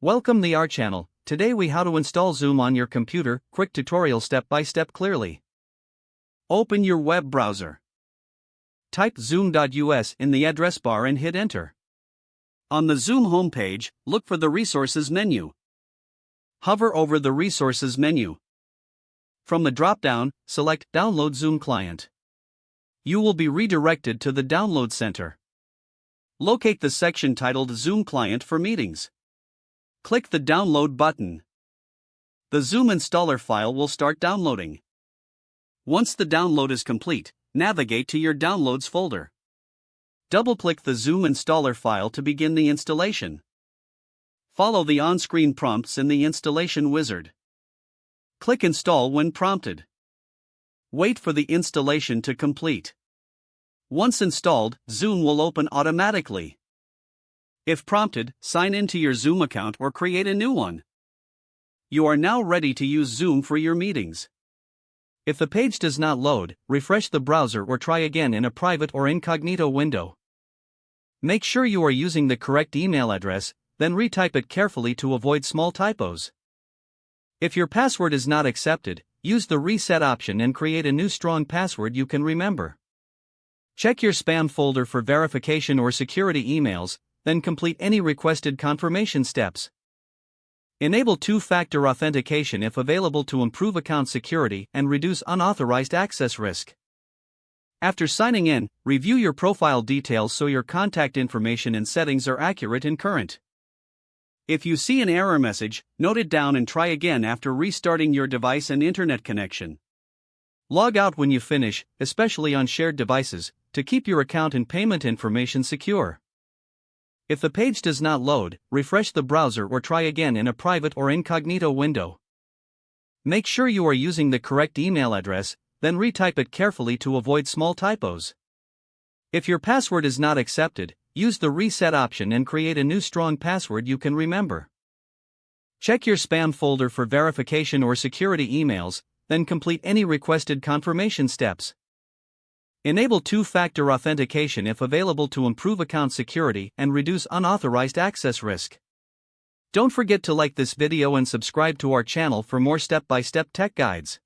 Welcome to our channel. Today we how to install Zoom on your computer, quick tutorial step by step clearly. Open your web browser. Type zoom.us in the address bar and hit enter. On the Zoom homepage, look for the resources menu. Hover over the resources menu. From the drop-down, select Download Zoom Client. You will be redirected to the Download Center. Locate the section titled Zoom Client for Meetings. Click the Download button. The Zoom installer file will start downloading. Once the download is complete, navigate to your Downloads folder. Double-click the Zoom installer file to begin the installation. Follow the on-screen prompts in the installation wizard. Click Install when prompted. Wait for the installation to complete. Once installed, Zoom will open automatically. If prompted, sign into your Zoom account or create a new one. You are now ready to use Zoom for your meetings. If the page does not load, refresh the browser or try again in a private or incognito window. Make sure you are using the correct email address, then retype it carefully to avoid small typos. If your password is not accepted, use the reset option and create a new strong password you can remember. Check your spam folder for verification or security emails, then complete any requested confirmation steps. Enable two-factor authentication if available to improve account security and reduce unauthorized access risk. After signing in, review your profile details so your contact information and settings are accurate and current. If you see an error message, note it down and try again after restarting your device and internet connection. Log out when you finish, especially on shared devices, to keep your account and payment information secure. If the page does not load, refresh the browser or try again in a private or incognito window. Make sure you are using the correct email address, then retype it carefully to avoid small typos. If your password is not accepted, use the reset option and create a new strong password you can remember. Check your spam folder for verification or security emails, then complete any requested confirmation steps. Enable two-factor authentication if available to improve account security and reduce unauthorized access risk. Don't forget to like this video and subscribe to our channel for more step-by-step tech guides.